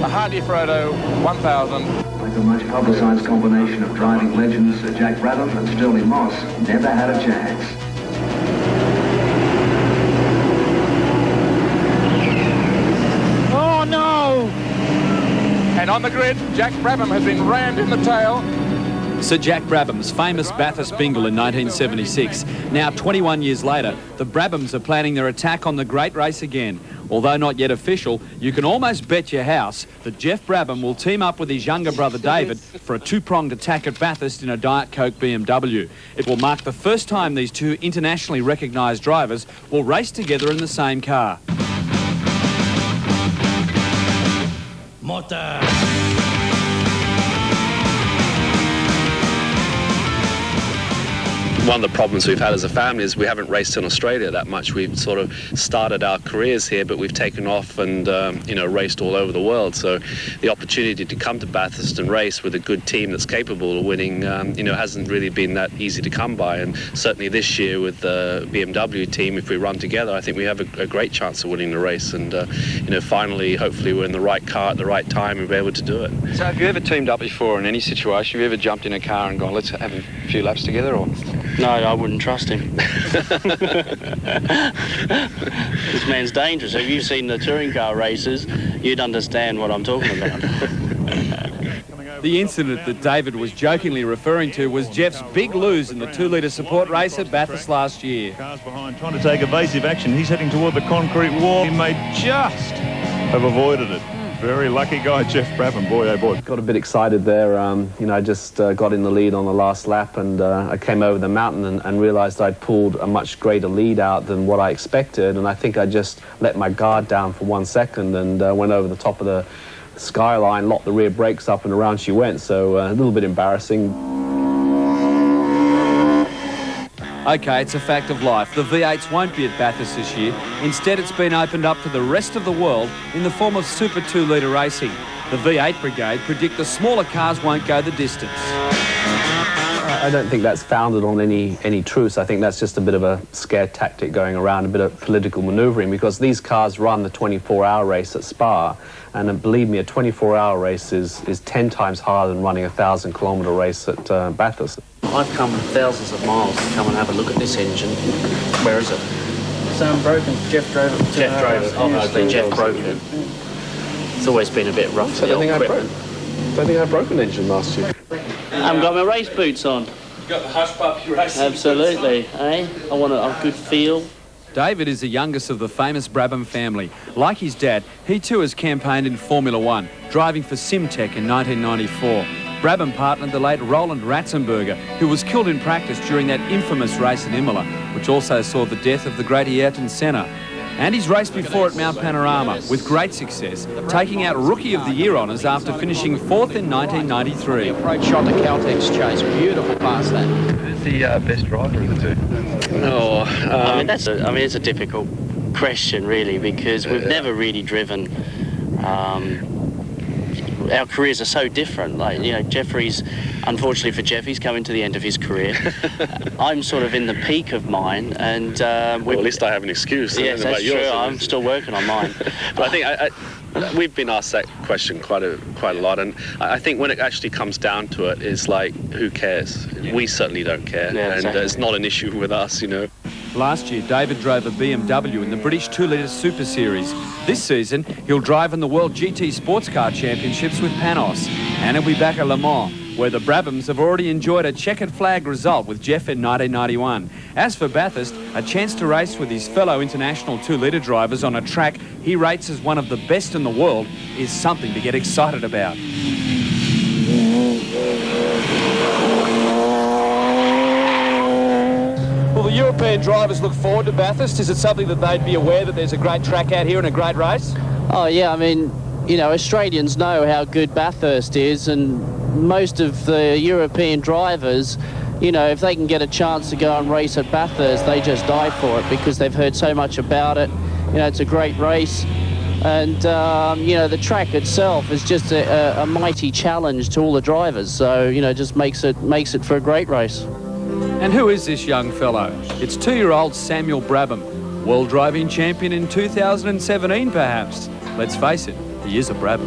the Hardy Frodo 1000. Like a much publicised combination of driving legends, Jack Brabham and Sterling Moss never had a chance. Oh no! And on the grid, Jack Brabham has been rammed in the tail. Sir Jack Brabham's famous Bathurst bingle in 1976. Now, 21 years later, the Brabhams are planning their attack on the great race again. Although not yet official, you can almost bet your house that Geoff Brabham will team up with his younger brother David for a two-pronged attack at Bathurst in a Diet Coke BMW. It will mark the first time these two internationally recognised drivers will race together in the same car. Motor. One of the problems we've had as a family is we haven't raced in Australia that much. We've sort of started our careers here, but we've taken off and, raced all over the world. So the opportunity to come to Bathurst and race with a good team that's capable of winning, hasn't really been that easy to come by. And certainly this year with the BMW team, if we run together, I think we have a great chance of winning the race. And, finally, hopefully we're in the right car at the right time and be able to do it. So have you ever teamed up before in any situation? Have you ever jumped in a car and gone, let's have a few laps together, or...? No, I wouldn't trust him. This man's dangerous. If you've seen the touring car races, you'd understand what I'm talking about. The incident that David was jokingly referring to was Geoff's big lose in the 2-litre support race at Bathurst last year. Cars behind trying to take evasive action. He's heading toward the concrete wall. He may just have avoided it. Very lucky guy, Geoff Brabham. Boy, oh boy. Got a bit excited there. I just got in the lead on the last lap, and I came over the mountain and realised I'd pulled a much greater lead out than what I expected, and I think I just let my guard down for 1 second and went over the top of the skyline, locked the rear brakes up, and around she went. So a little bit embarrassing. OK, it's a fact of life. The V8s won't be at Bathurst this year. Instead, it's been opened up to the rest of the world in the form of Super 2-litre racing. The V8 Brigade predict the smaller cars won't go the distance. I don't think that's founded on any truth. I think that's just a bit of a scare tactic going around, a bit of political manoeuvring, because these cars run the 24-hour race at Spa, and believe me, a 24-hour race is 10 times harder than running a 1,000-kilometre race at Bathurst. I've come thousands of miles to come and have a look at this engine. Where is it? It's broken. Geoff drove it. Geoff drove it. Obviously, Geoff broke it. It's always been a bit rough for the old equipment. I don't think I broke an engine last year. I haven't got my race boots on. You've got the hush puppy racing. Absolutely, eh? I want a good feel. David is the youngest of the famous Brabham family. Like his dad, he too has campaigned in Formula One, driving for Simtech in 1994. Brabham partnered the late Roland Ratzenberger, who was killed in practice during that infamous race at Imola, which also saw the death of the great Ayrton Senna. And he's raced before at Mount Panorama with great success, taking out Rookie of the Year honours after finishing 4th in 1993. Approach shot to Caltex chase, beautiful past that. Who's the best driver of the two? It's a difficult question, really, because we've never really driven. Our careers are so different. Jeffrey's, unfortunately for Geoff, he's coming to the end of his career. I'm sort of in the peak of mine, and at least I have an excuse. Yes, that's true. I'm still working on mine. But I think we've been asked that question quite a lot, and I think when it actually comes down to it, it's like, who cares? Yeah. We certainly don't care, and it's not an issue with us, Last year, David drove a BMW in the British 2-litre Super Series. This season, he'll drive in the World GT Sports Car Championships with Panos. And he'll be back at Le Mans, where the Brabhams have already enjoyed a checkered flag result with Geoff in 1991. As for Bathurst, a chance to race with his fellow international 2-litre drivers on a track he rates as one of the best in the world is something to get excited about. Well, the European drivers look forward to Bathurst. Is it something that they'd be aware that there's a great track out here and a great race? Oh, yeah, Australians know how good Bathurst is, and most of the European drivers, if they can get a chance to go and race at Bathurst, they just die for it because they've heard so much about it. It's a great race. And, the track itself is just a mighty challenge to all the drivers. So, just makes it for a great race. And who is this young fellow? It's 2-year-old Samuel Brabham, world driving champion in 2017 perhaps. Let's face it, he is a Brabham.